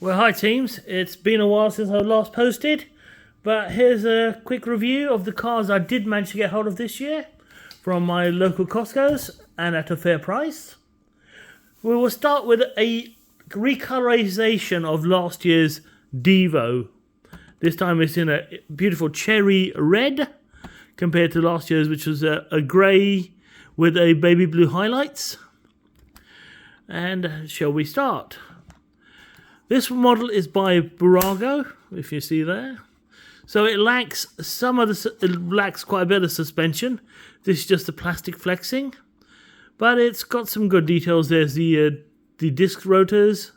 Well, hi teams. It's been a while since I last posted, but here's a quick review of the cars I did manage to get hold of this year from my local Costco's and at a fair price. We will start with a recolorization of last year's Devo. This time it's in a beautiful cherry red compared to last year's, which was a grey with a baby blue highlights. And shall we start? This model is by Burago, if you see there. So it lacks quite a bit of suspension. This is just the plastic flexing, but it's got some good details. There's the disc rotors,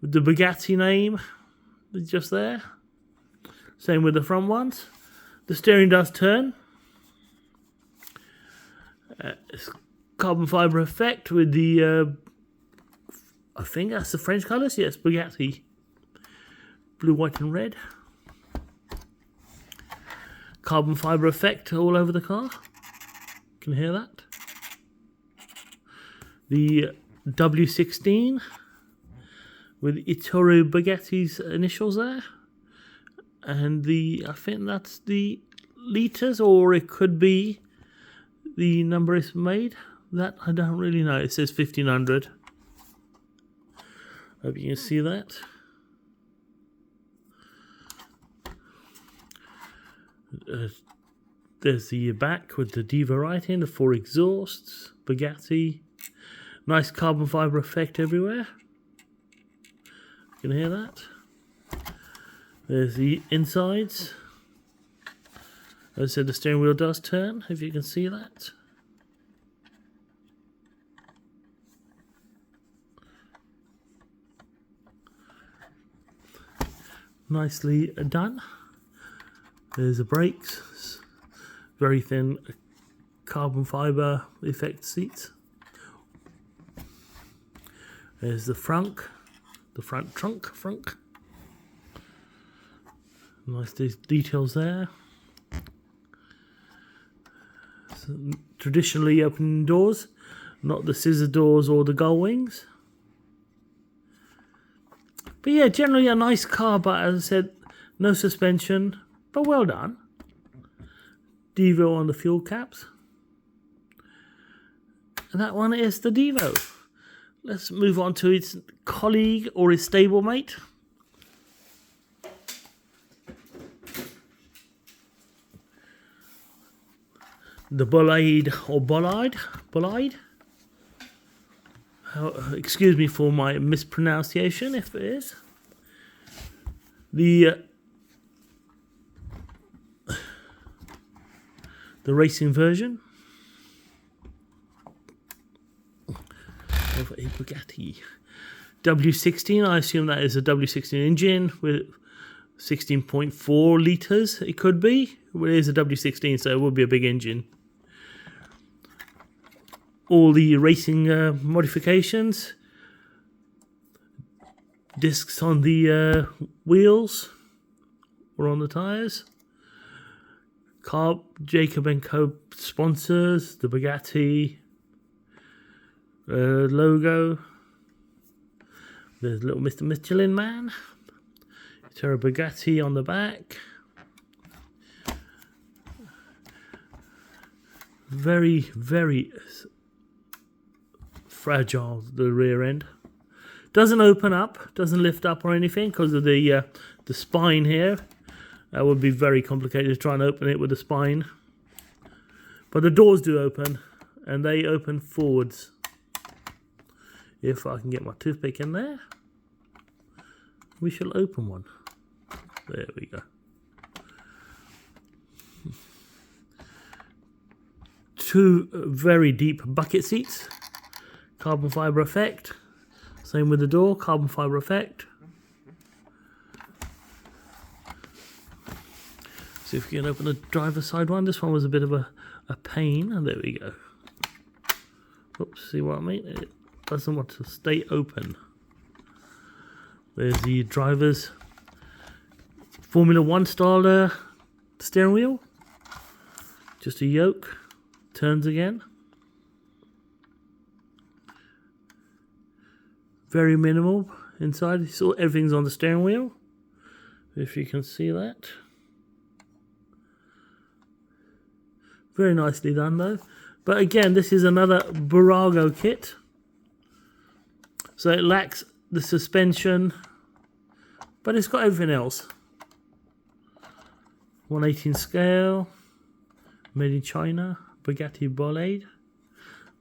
the Bugatti name, just there. Same with the front ones. The steering does turn. It's carbon fiber effect with the I think that's the French colours. Yes, Bugatti. Blue, white and red. Carbon fibre effect all over the car. Can you hear that? The W16 with Ettore Bugatti's initials there. And I think that's the litres, or it could be the number it's made. That I don't really know. It says 1500. Hope you can see that. There's the back with the Devo writing, the 4 exhausts, Bugatti. Nice carbon fibre effect everywhere. You can hear that. There's the insides. As I said, the steering wheel does turn, if you can see that. Nicely done. There's the brakes, very thin carbon fibre effect seats. There's the front trunk. Nice details there. Some traditionally open doors, not the scissor doors or the gull wings. But yeah, generally a nice car, but as I said, no suspension, but well done. Devo on the fuel caps. And that one is the Devo. Let's move on to its colleague or its stablemate. The Bolide or Bolide. Excuse me for my mispronunciation, if it is. The racing version of a Bugatti W16. I assume that is a W16 engine with 16.4 litres. It could be. Well, it is a W16, so it would be a big engine. All the racing modifications, discs on the wheels or on the tyres, Jacob & Co sponsors, the Bugatti logo, there's little Mr. Michelin man, Ettore Bugatti on the back. Very, very fragile, the rear end. Doesn't open up, doesn't lift up or anything because of the spine here. That would be very complicated to try and open it with the spine. But the doors do open, and they open forwards. If I can get my toothpick in there, we shall open one. There we go. 2 very deep bucket seats. Carbon fibre effect. Same with the door, carbon fibre effect. See if we can open the driver's side one. This one was a bit of a pain. And there we go. Oops, see what I mean? It doesn't want to stay open. There's the driver's Formula 1 style steering wheel. Just a yoke. Turns again. Very minimal inside. So everything's on the steering wheel, if you can see that. Very nicely done though. But again, this is another Burago kit. So it lacks the suspension, but it's got everything else. 1/18 scale, made in China, Bugatti Bolliard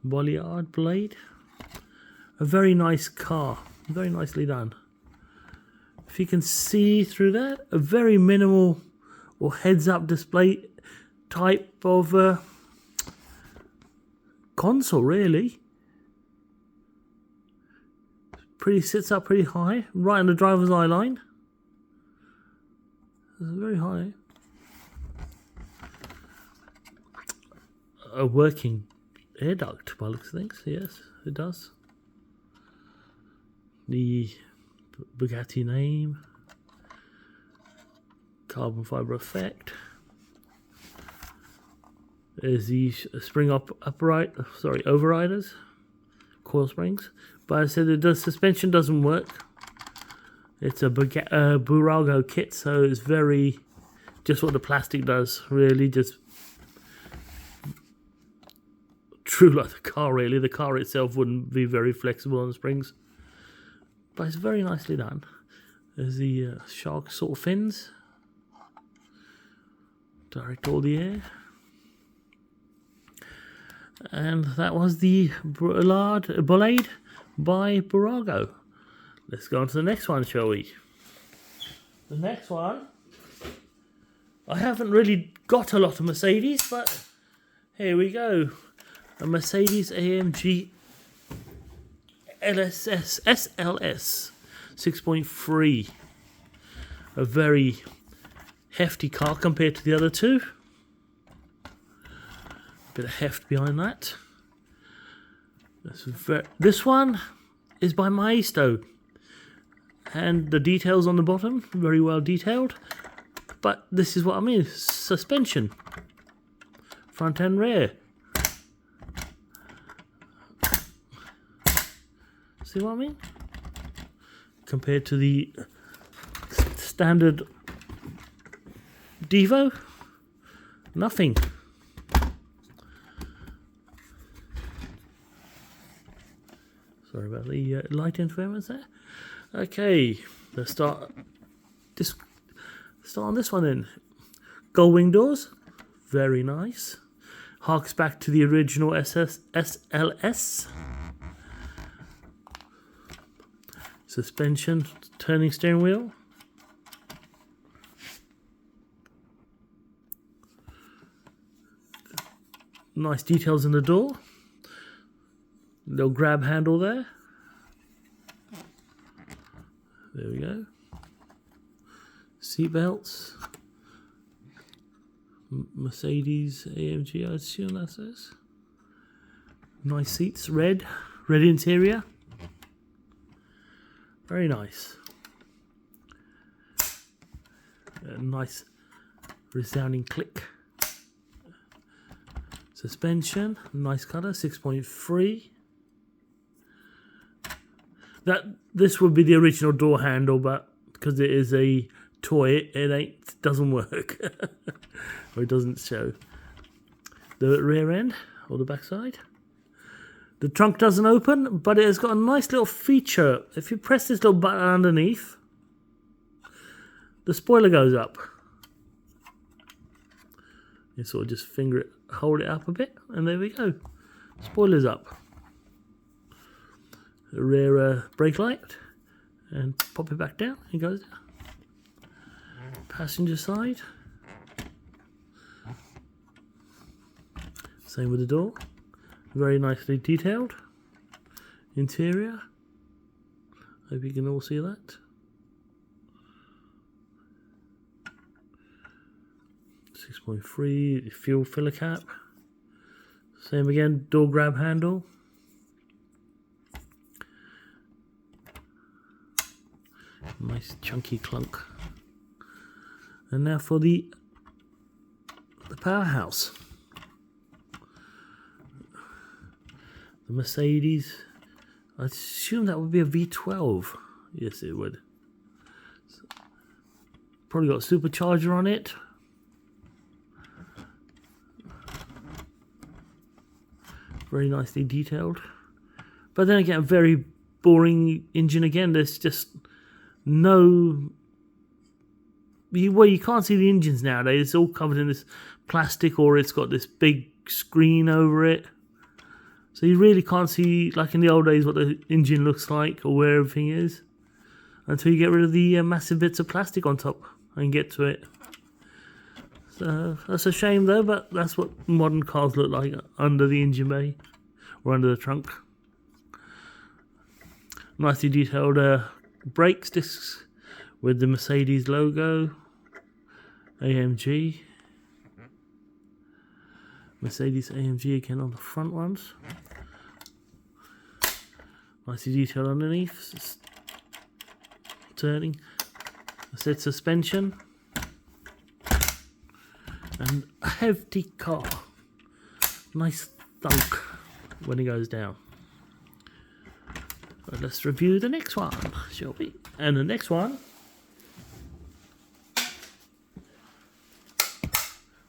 blade. A very nice car, very nicely done. If you can see through that, a very minimal or heads-up display type of console, really. Sits up pretty high, right on the driver's eye line. It's very high. A working air duct by looks of things. Yes, it does. The Bugatti name, carbon fiber effect. There's the spring overriders, coil springs. But I said the suspension doesn't work. It's a Burago kit, so it's very just what the plastic does, really, just true like the car, really. The car itself wouldn't be very flexible on the springs, but it's very nicely done. There's the shark sort of fins, direct all the air. And that was the Bolide by Burago. Let's go on to the next one, shall we? The next one, I haven't really got a lot of Mercedes, but here we go. A Mercedes AMG SLS 6.3. A very hefty car compared to the other two. Bit of heft behind that. This one is by Maestro, and the details on the bottom very well detailed. But this is what I mean: suspension, front and rear. See what I mean? Compared to the standard Devo, nothing. Sorry about the light interference there. Okay, let's start on this one then. Gull wing doors, very nice. Harks back to the original SLS. Suspension, turning steering wheel. Nice details in the door. Little grab handle there. There we go. Seat belts. Mercedes AMG, I assume that's this. Nice seats, red interior. Very nice. A nice resounding click. Suspension, nice colour, 6.3. This would be the original door handle, but because it is a toy, it doesn't work, or it doesn't show. The rear end or the back side. The trunk doesn't open, but it has got a nice little feature. If you press this little button underneath, the spoiler goes up. You sort of just hold it up a bit, and there we go. Spoiler's up. The rear brake light, and pop it back down. It goes down. Passenger side. Same with the door. Very nicely detailed. Interior. Hope you can all see that. 6.3 fuel filler cap. Same again, door grab handle. Nice chunky clunk. And now for the powerhouse. The Mercedes, I assume that would be a V12. Yes, it would. Probably got a supercharger on it. Very nicely detailed. But then again, a very boring engine again. There's just no... Well, you can't see the engines nowadays. It's all covered in this plastic, or it's got this big screen over it. So you really can't see, like in the old days, what the engine looks like or where everything is, until you get rid of the massive bits of plastic on top and get to it. So that's a shame though, but that's what modern cars look like under the engine bay or under the trunk. Nicely detailed brakes discs with the Mercedes logo, AMG. Mercedes AMG again on the front ones. Nicely detailed underneath. Just turning. I said suspension. And a hefty car. Nice thunk when it goes down. But let's review the next one, shall we? And the next one,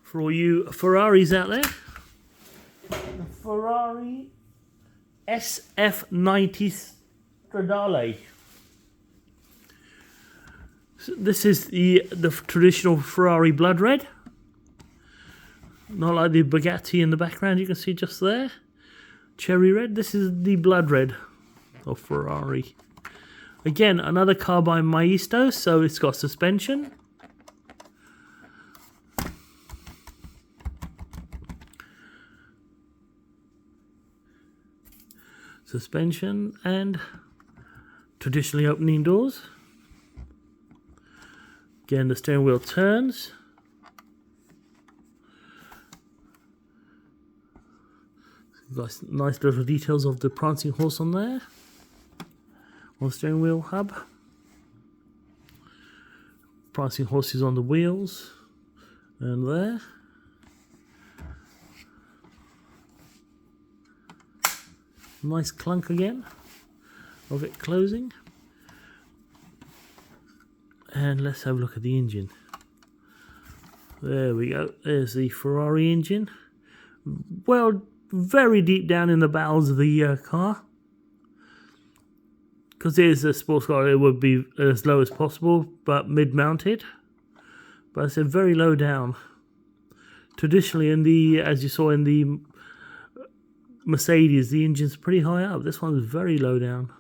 for all you Ferraris out there, the Ferrari SF90 Stradale. So this is the traditional Ferrari blood red. Not like the Bugatti in the background you can see just there. Cherry red. This is the blood red of Ferrari. Again, another car by Maestro, so it's got suspension. Suspension and traditionally opening doors. Again, the steering wheel turns. Nice little details of the prancing horse on there. On the steering wheel hub. Prancing horses on the wheels. And there. Nice clunk again of it closing. And let's have a look at the engine. There we go. There's the Ferrari engine. Well, very deep down in the bowels of the car. Because it is a sports car, it would be as low as possible, but mid-mounted. But it's very low down. Traditionally, in the, as you saw in the Mercedes, the engine's pretty high up. This one's very low down.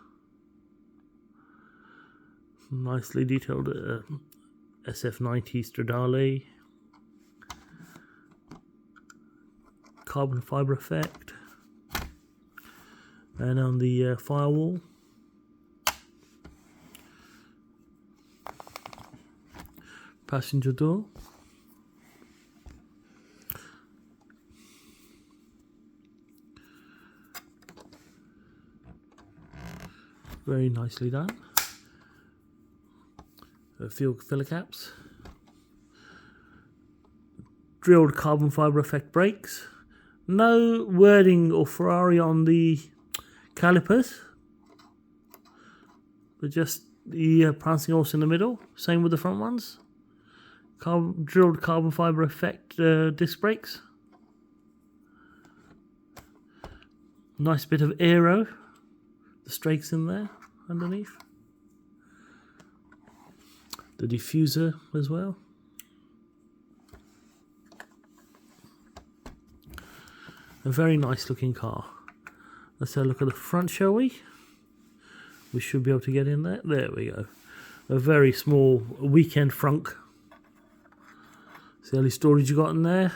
Nicely detailed SF90 Stradale. Carbon fiber effect. And on the firewall, passenger door. Very nicely done. Fuel filler caps. Drilled carbon fiber effect brakes. No wording or Ferrari on the calipers, but just the prancing horse in the middle. Same with the front ones. Drilled carbon fiber effect disc brakes. Nice bit of aero. The strakes in there underneath. The diffuser as well. A very nice looking car. Let's have a look at the front, shall we? We should be able to get in there. There we go. A very small weekend frunk. See how much storage you got in there?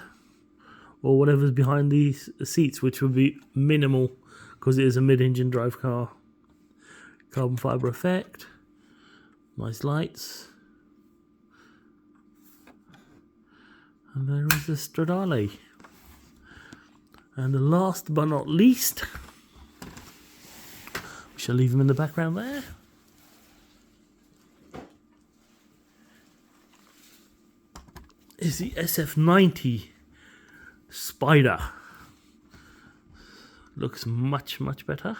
Or whatever's behind these seats, which would be minimal because it is a mid-engine drive car. Carbon fiber effect. Nice lights. And there is the Stradale. And the last but not least, we shall leave them in the background there. Is the SF90 Spider. Looks much, much better.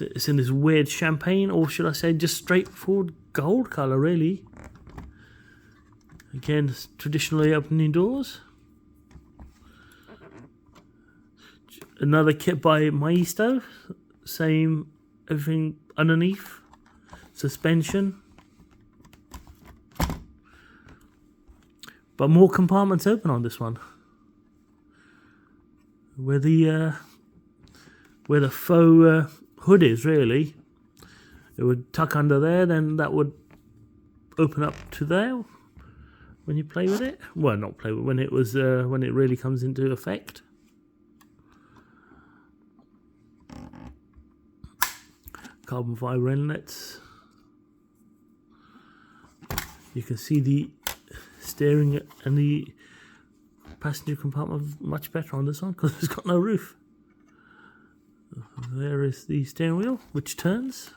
It's in this weird champagne, or should I say just straightforward gold colour, really. Again, traditionally opening doors. Another kit by Maisto. Same, everything underneath. Suspension. But more compartments open on this one. Where the faux hood is, really. It would tuck under there, then that would open up to there when you play with it. Well, not play with it, when it really comes into effect. Carbon fibre inlets. You can see the steering and the passenger compartment much better on this one because it's got no roof. There is the steering wheel, which turns.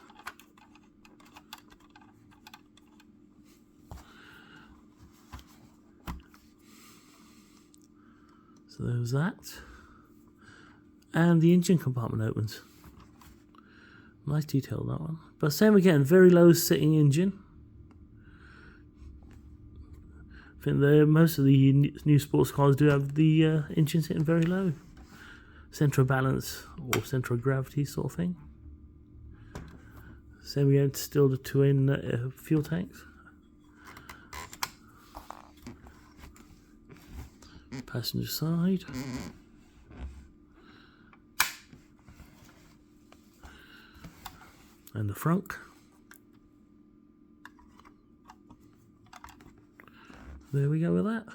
So there's that. And the engine compartment opens. Nice detail, that one. But same again, very low sitting engine. I think most of the new sports cars do have the engine sitting very low. Centre of balance or centre of gravity sort of thing. Same again, still the twin fuel tanks. Passenger side. And the front. There we go with that.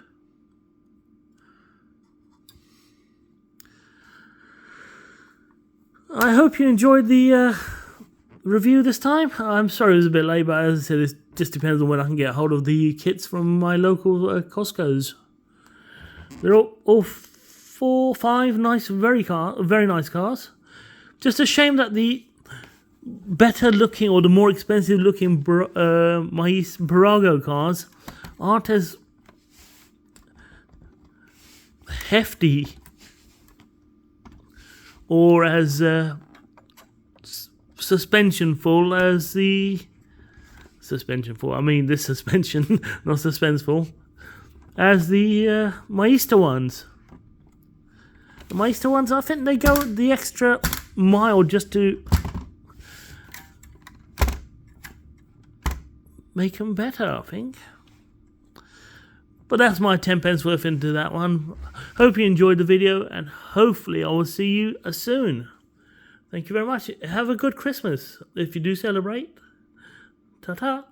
I hope you enjoyed the review this time. I'm sorry it was a bit late, but as I said, it just depends on when I can get hold of the kits from my local Costco's. They're all 4, 5 nice, very nice cars. Just a shame that the better looking or the more expensive looking Burago cars aren't as hefty or as suspensionful as the suspensionful. I mean this suspension, not suspenseful, as the Maisto ones. The Maisto ones, I think they go the extra mile just to make them better, I think. But that's my 10 pence worth into that one. Hope you enjoyed the video, and hopefully I will see you soon. Thank you very much. Have a good Christmas if you do celebrate. Ta-ta.